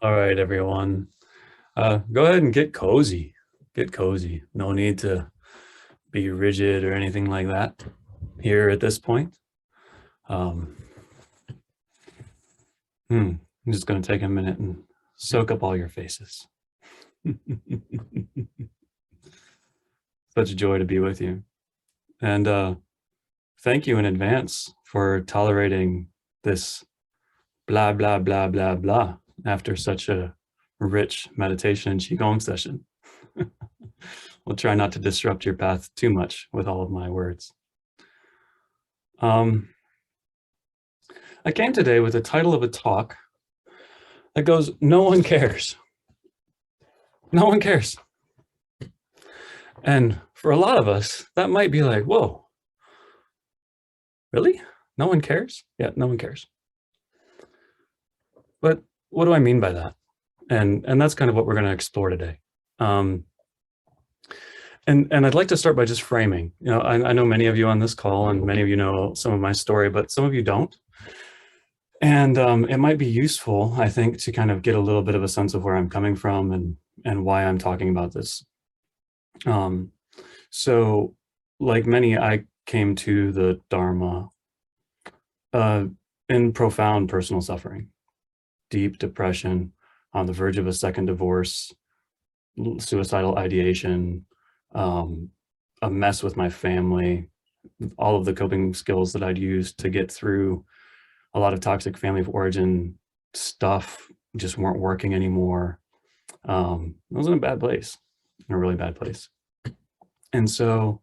All right, everyone. Go ahead and get cozy. Get cozy. No need to be rigid or anything like that here at this point. Um, I'm just going to take a minute and soak up all your faces. Such a joy to be with you. And thank you in advance for tolerating this blah, blah, blah, blah, blah after such a rich meditation and Qigong session. We'll try not to disrupt your path too much with all of my words. I came today with the title of a talk that goes, "No one cares." No one cares. And for a lot of us, that might be like, whoa, really? No one cares? Yeah, no one cares. But what do I mean by that? And that's kind of what we're going to explore today. And I'd like to start by just framing. I know many of you on this call and many of you know some of my story, but some of you don't. And it might be useful, I think, to kind of get a little bit of a sense of where I'm coming from and why I'm talking about this. So like many, I came to the Dharma in profound personal suffering, deep depression, on the verge of a second divorce, suicidal ideation, a mess with my family, all of the coping skills that I'd used to get through a lot of toxic family of origin stuff just weren't working anymore. I was in a bad place, in a really bad place. And so,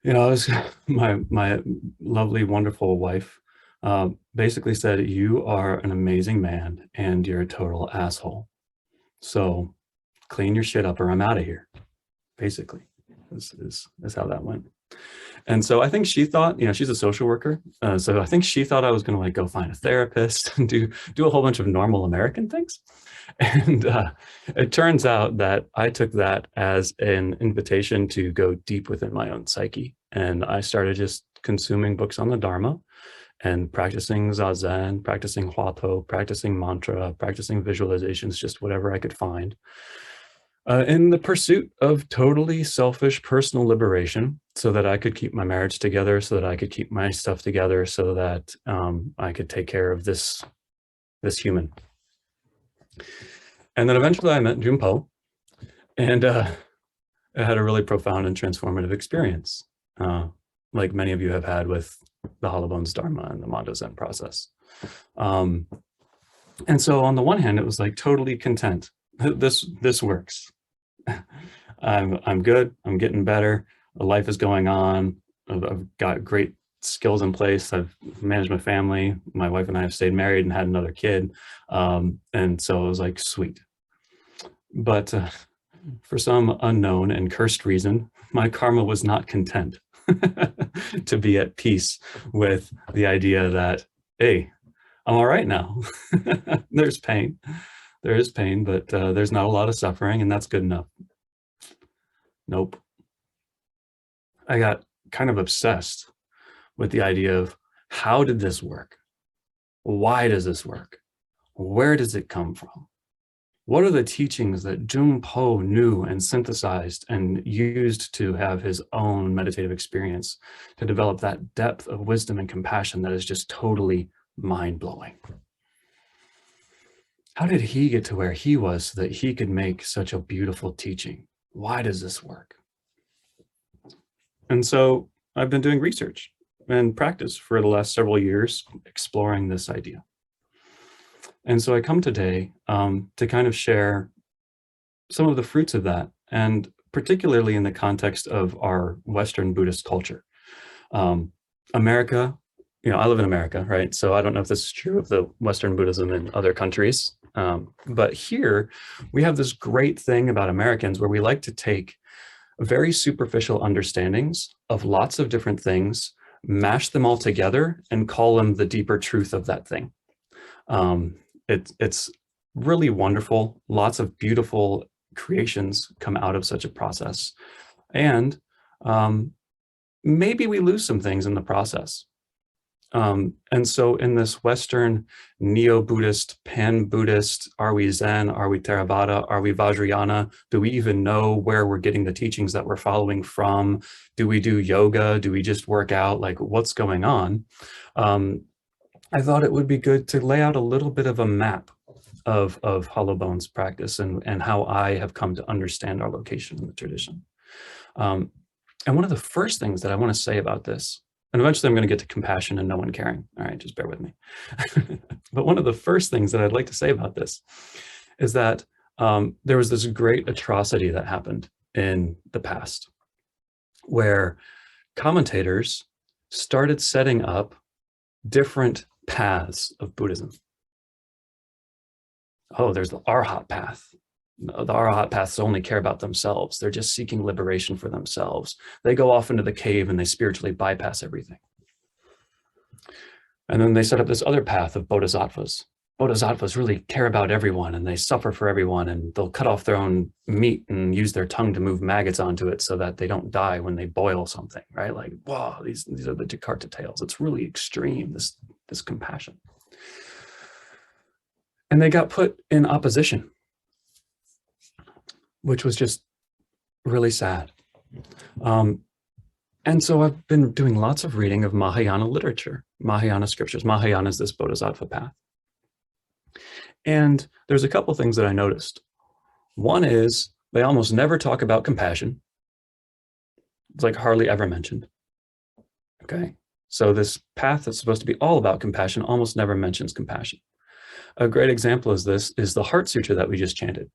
I was my lovely, wonderful wife basically said, "You are an amazing man and you're a total asshole. So clean your shit up or I'm out of here." Basically, is how that went. And so I think she thought, she's a social worker. So I think she thought I was going to like go find a therapist and do a whole bunch of normal American things. And it turns out that I took that as an invitation to go deep within my own psyche. And I started just consuming books on the Dharma and practicing Zazen, practicing Huatou, practicing mantra, practicing visualizations, just whatever I could find. In the pursuit of totally selfish personal liberation so that I could keep my marriage together, so that I could keep my stuff together, so that I could take care of this human. And then eventually I met Junpo, and I had a really profound and transformative experience, like many of you have had with the Hollow Bones Dharma and the Mando Zen process. And so on the one hand, it was like totally content. This works. I'm good. I'm getting better. Life is going on. I've got great skills in place. I've managed my family. My wife and I have stayed married and had another kid. And so it was like, sweet. But for some unknown and cursed reason, my karma was not content to be at peace with the idea that, hey, I'm all right now. There's pain. There is pain, but there's not a lot of suffering, and that's good enough. Nope. I got kind of obsessed with the idea of, how did this work? Why does this work? Where does it come from? What are the teachings that Junpo knew and synthesized and used to have his own meditative experience to develop that depth of wisdom and compassion that is just totally mind-blowing? How did he get to where he was so that he could make such a beautiful teaching? Why does this work? And so I've been doing research and practice for the last several years, exploring this idea. And so I come today to kind of share some of the fruits of that, and particularly in the context of our Western Buddhist culture. America, I live in America, right? So I don't know if this is true of the Western Buddhism in other countries. But here we have this great thing about Americans where we like to take very superficial understandings of lots of different things, mash them all together and call them the deeper truth of that thing. It's really wonderful. Lots of beautiful creations come out of such a process. And maybe we lose some things in the process. And so in this Western neo-Buddhist, pan-Buddhist, are we Zen, are we Theravada, are we Vajrayana? Do we even know where we're getting the teachings that we're following from? Do we do yoga? Do we just work out? Like, what's going on? I thought it would be good to lay out a little bit of a map of Hollow Bones practice and how I have come to understand our location in the tradition. And one of the first things that I want to say about this, and eventually I'm going to get to compassion and no one caring. All right, just bear with me. But one of the first things that I'd like to say about this is that there was this great atrocity that happened in the past where commentators started setting up different paths of Buddhism. Oh, there's the Arhat path. The Arhat paths only care about themselves. They're just seeking liberation for themselves. They go off into the cave and they spiritually bypass everything. And then they set up this other path of bodhisattvas. Bodhisattvas really care about everyone and they suffer for everyone, and they'll cut off their own meat and use their tongue to move maggots onto it so that they don't die when they boil something, right? Like, wow, these are the Jakarta tales. It's really extreme, this compassion. And they got put in opposition, which was just really sad. And so I've been doing lots of reading of Mahayana literature, Mahayana scriptures. Mahayana is this bodhisattva path. And there's a couple things that I noticed. One is they almost never talk about compassion. It's like hardly ever mentioned. Okay. So this path that's supposed to be all about compassion almost never mentions compassion. A great example is this is the Heart Sutra that we just chanted.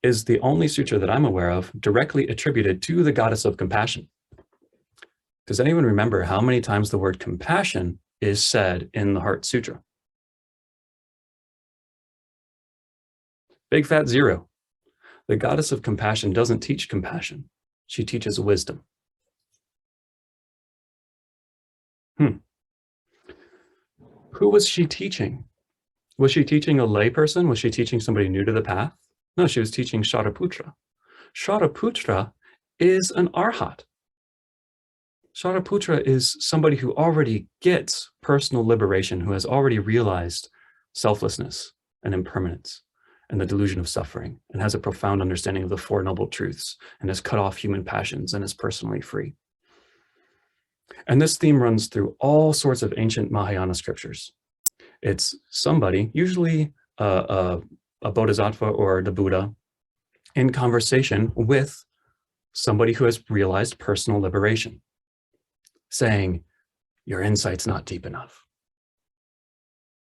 Is the only sutra that I'm aware of directly attributed to the goddess of compassion. Does anyone remember how many times the word compassion is said in the Heart Sutra? Big fat zero. The goddess of compassion doesn't teach compassion. She teaches wisdom. Who was she teaching? Was she teaching a layperson? Was she teaching somebody new to the path? No, she was teaching Shariputra. Shariputra is an arhat. Shariputra is somebody who already gets personal liberation, who has already realized selflessness and impermanence and the delusion of suffering, and has a profound understanding of the Four Noble Truths, and has cut off human passions and is personally free. And this theme runs through all sorts of ancient Mahayana scriptures. It's somebody, usually a bodhisattva or the Buddha, in conversation with somebody who has realized personal liberation, saying, your insight's not deep enough.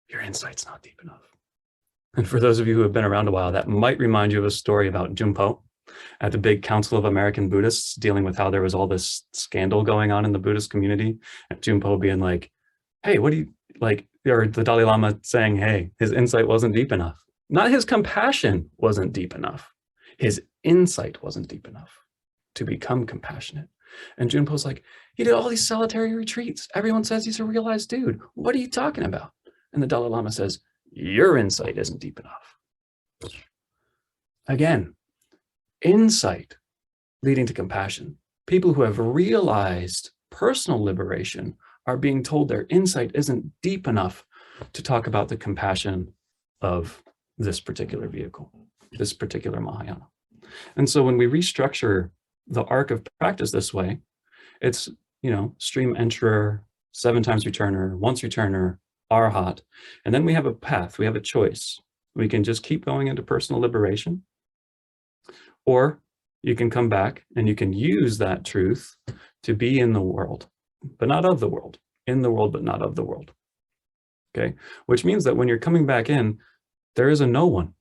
Your insight's not deep enough. And for those of you who have been around a while, that might remind you of a story about Junpo at the big Council of American Buddhists, dealing with how there was all this scandal going on in the Buddhist community, and Junpo being like, hey, what do you, like, or the Dalai Lama saying, hey, his insight wasn't deep enough. Not his compassion wasn't deep enough. His insight wasn't deep enough to become compassionate. And Junpo's like, he did all these solitary retreats. Everyone says he's a realized dude. What are you talking about? And the Dalai Lama says, your insight isn't deep enough. Again, insight leading to compassion. People who have realized personal liberation are being told their insight isn't deep enough to talk about the compassion of this particular vehicle, this particular Mahayana. And so when we restructure the arc of practice this way, it's, stream enterer, 7 times returner, once returner, arhat, and then we have a path, we have a choice. We can just keep going into personal liberation, or you can come back and you can use that truth to be in the world, but not of the world, in the world, but not of the world. Okay, which means that when you're coming back in, there is a no one.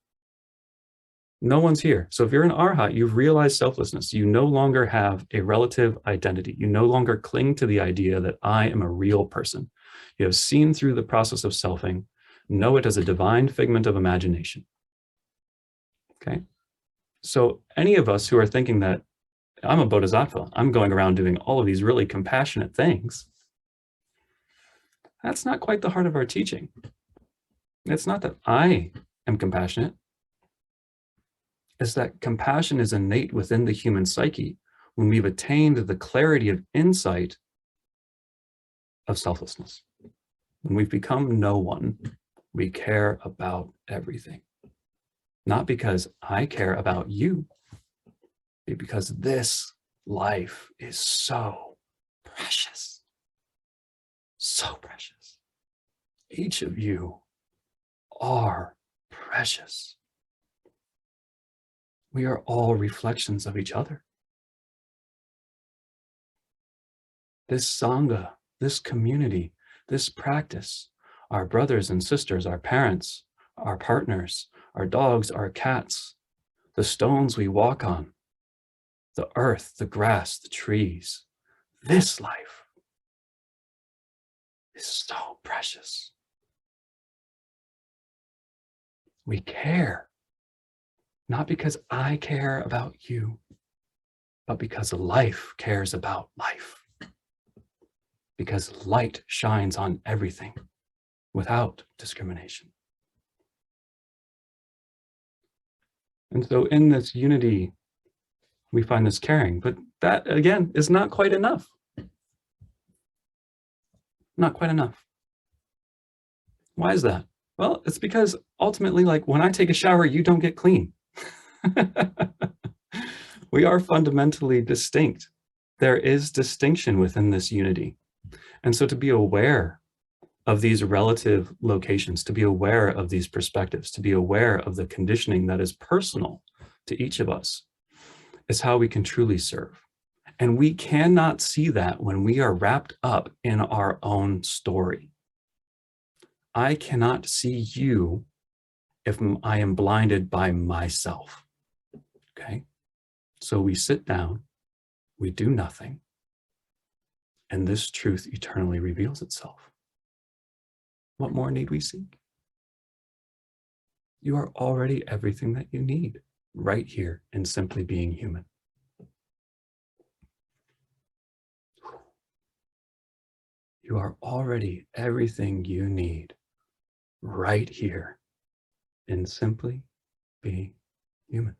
No one's here. So if you're an arhat, you've realized selflessness. You no longer have a relative identity. You no longer cling to the idea that I am a real person. You have seen through the process of selfing, know it as a divine figment of imagination. Okay. So any of us who are thinking that I'm a bodhisattva, I'm going around doing all of these really compassionate things, that's not quite the heart of our teaching. It's not that I am compassionate. It's that compassion is innate within the human psyche when we've attained the clarity of insight of selflessness. When we've become no one, we care about everything. Not because I care about you, but because this life is so precious. So precious. Each of you are precious. We are all reflections of each other. This Sangha, this community, this practice, our brothers and sisters, our parents, our partners, our dogs, our cats, the stones we walk on, the earth, the grass, the trees, this life is so precious. We care, not because I care about you, but because life cares about life. Because light shines on everything without discrimination. And so in this unity, we find this caring, but that again is not quite enough. Not quite enough. Why is that? Well, it's because ultimately, like when I take a shower, you don't get clean. We are fundamentally distinct. There is distinction within this unity. And so to be aware of these relative locations, to be aware of these perspectives, to be aware of the conditioning that is personal to each of us is how we can truly serve. And we cannot see that when we are wrapped up in our own story. I cannot see you if I am blinded by myself. Okay? So we sit down, we do nothing, and this truth eternally reveals itself. What more need we seek? You are already everything that you need right here in simply being human. You are already everything you need right here in simply being human.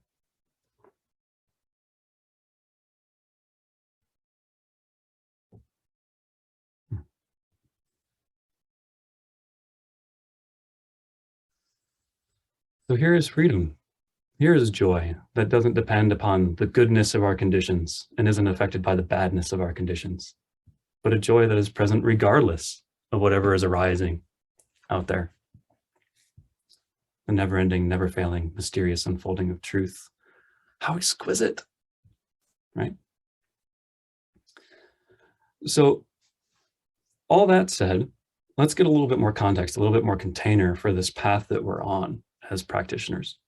So here is freedom. Here is joy that doesn't depend upon the goodness of our conditions and isn't affected by the badness of our conditions, but a joy that is present regardless of whatever is arising out there. The never-ending, never-failing, mysterious unfolding of truth. How exquisite, right? So all that said, let's get a little bit more context, a little bit more container for this path that we're on as practitioners.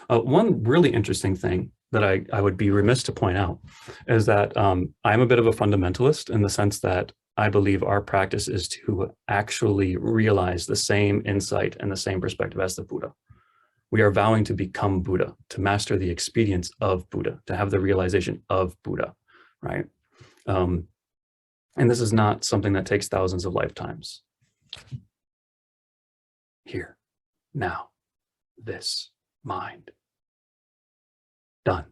One really interesting thing that I would be remiss to point out is that I'm a bit of a fundamentalist in the sense that I believe our practice is to actually realize the same insight and the same perspective as the Buddha. We are vowing to become Buddha, to master the experience of Buddha, to have the realization of Buddha, right? And this is not something that takes thousands of lifetimes. Here, now, this mind. Done.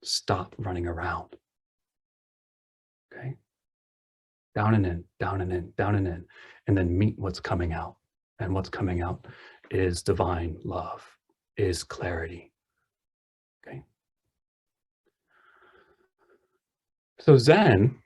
Stop running around. Okay? Down and in, down and in, down and in, and then meet what's coming out. And what's coming out is divine love, is clarity. Okay? So Zen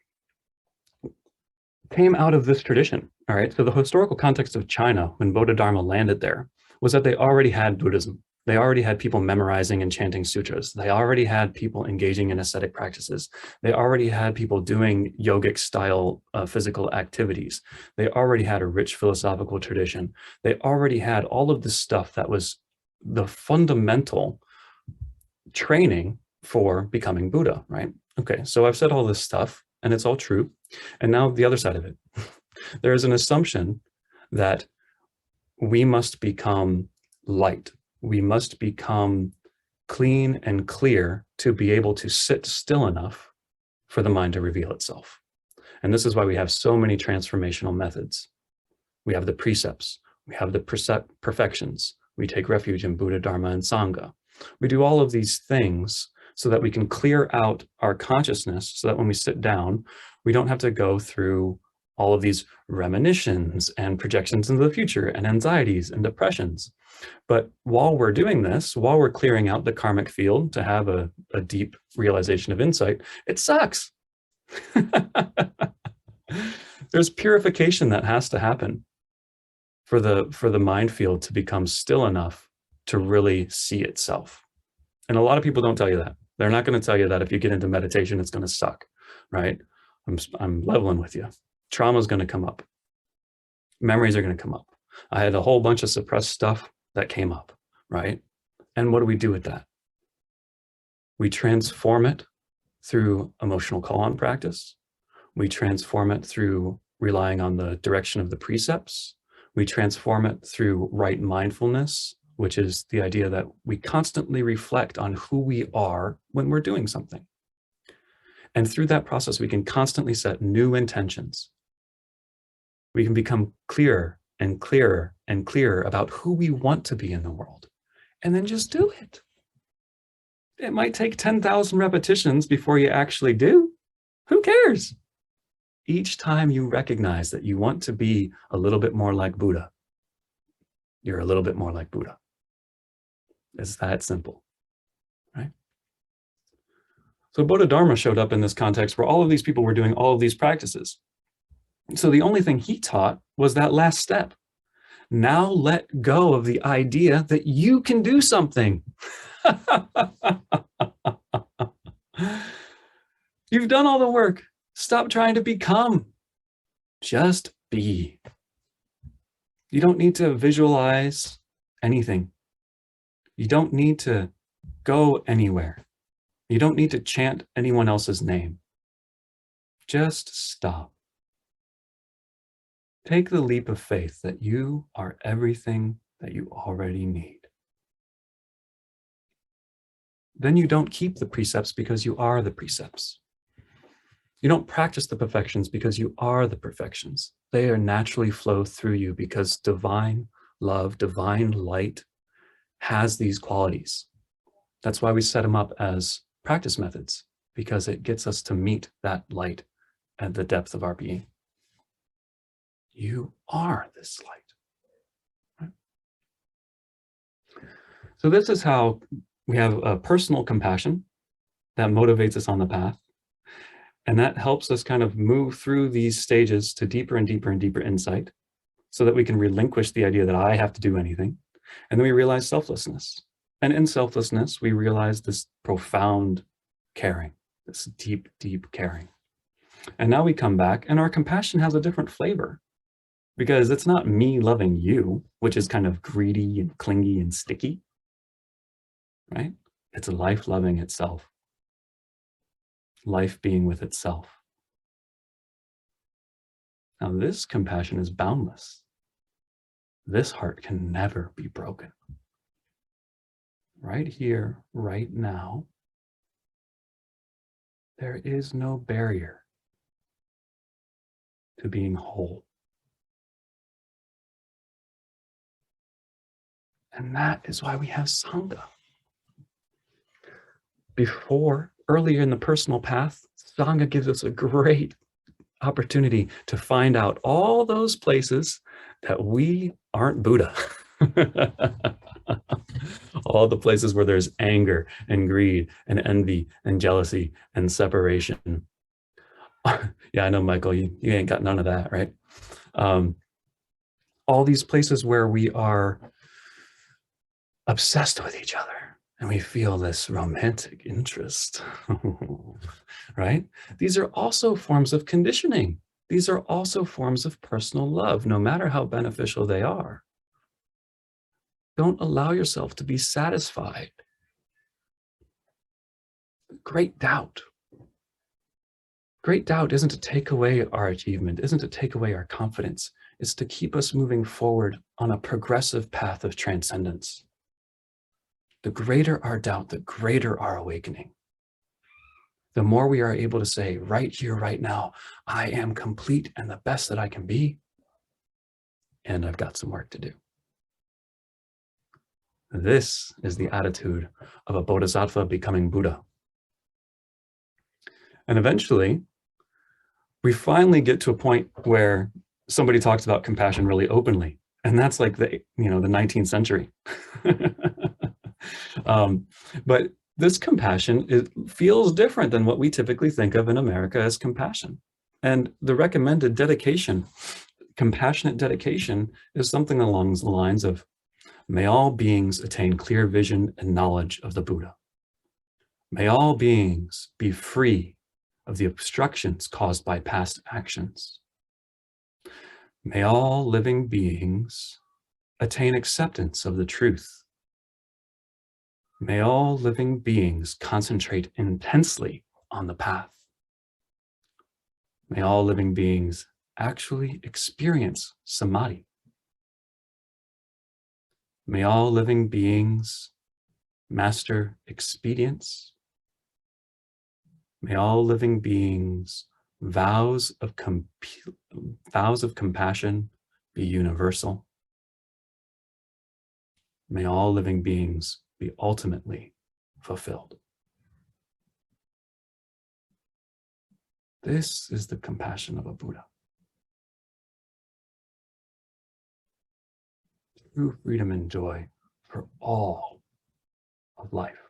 came out of this tradition. All right. So the historical context of China when Bodhidharma landed there was that they already had Buddhism. They already had people memorizing and chanting sutras. They already had people engaging in ascetic practices. They already had people doing yogic style physical activities. They already had a rich philosophical tradition. They already had all of this stuff that was the fundamental training for becoming Buddha, right? Okay, so I've said all this stuff and it's all true. And now the other side of it. There is an assumption that we must become light. We must become clean and clear to be able to sit still enough for the mind to reveal itself. And this is why we have so many transformational methods. We have the precepts, we have the perfections, we take refuge in Buddha, Dharma, and Sangha. We do all of these things so that we can clear out our consciousness so that when we sit down, we don't have to go through all of these reminiscences and projections into the future and anxieties and depressions. But while we're doing this, while we're clearing out the karmic field to have a deep realization of insight, it sucks. There's purification that has to happen for the mind field to become still enough to really see itself. And a lot of people don't tell you that. They're not going to tell you that if you get into meditation, it's going to suck, right? I'm leveling with you. Trauma is going to come up. Memories are going to come up. I had a whole bunch of suppressed stuff that came up, right? And what do we do with that? We transform it through emotional call-on practice. We transform it through relying on the direction of the precepts. We transform it through right mindfulness, which is the idea that we constantly reflect on who we are when we're doing something. And through that process, we can constantly set new intentions. We can become clearer and clearer and clearer about who we want to be in the world, and then just do it. It might take 10,000 repetitions before you actually do. Who cares? Each time you recognize that you want to be a little bit more like Buddha, you're a little bit more like Buddha. It's that simple, right? So Bodhidharma showed up in this context where all of these people were doing all of these practices. So the only thing he taught was that last step. Now let go of the idea that you can do something. You've done all the work. Stop trying to become. Just be. You don't need to visualize anything. You don't need to go anywhere. You don't need to chant anyone else's name. Just stop. Take the leap of faith that you are everything that you already need. Then you don't keep the precepts because you are the precepts. You don't practice the perfections because you are the perfections. They are naturally flow through you because divine love, divine light has these qualities. That's why we set them up as practice methods, because it gets us to meet that light at the depth of our being. You are this light. Right? So this is how we have a personal compassion that motivates us on the path. And that helps us kind of move through these stages to deeper and deeper and deeper insight so that we can relinquish the idea that I have to do anything. And then we realize selflessness. And in selflessness, we realize this profound caring, this deep, deep caring. And now we come back and our compassion has a different flavor because it's not me loving you, which is kind of greedy and clingy and sticky, right? It's life loving itself. Life being with itself. Now this compassion is boundless. This heart can never be broken. Right here, right now, there is no barrier to being whole. And that is why we have Sangha. Earlier in the personal path, Sangha gives us a great opportunity to find out all those places that we aren't Buddha. All the places where there's anger and greed and envy and jealousy and separation. Yeah, I know, Michael, you ain't got none of that, right? All these places where we are obsessed with each other and we feel this romantic interest, right? These are also forms of conditioning. These are also forms of personal love, no matter how beneficial they are. Don't allow yourself to be satisfied. Great doubt. Great doubt isn't to take away our achievement, isn't to take away our confidence. It's to keep us moving forward on a progressive path of transcendence. The greater our doubt, the greater our awakening. The more we are able to say, right here, right now, I am complete and the best that I can be, and I've got some work to do. This is the attitude of a bodhisattva becoming Buddha. And eventually, we finally get to a point where somebody talks about compassion really openly, and that's like the 19th century. um, but this compassion, it feels different than what we typically think of in America as compassion. And the recommended dedication, compassionate dedication, is something along the lines of, may all beings attain clear vision and knowledge of the Buddha. May all beings be free of the obstructions caused by past actions. May all living beings attain acceptance of the truth. May all living beings concentrate intensely on the path. May all living beings actually experience samadhi. May all living beings master expedience. May all living beings vows of compassion be universal. May all living beings be ultimately fulfilled. This is the compassion of a Buddha. True freedom and joy for all of life.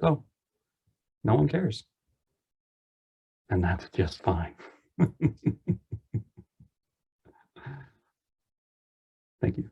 So, no one cares. And that's just fine. Thank you.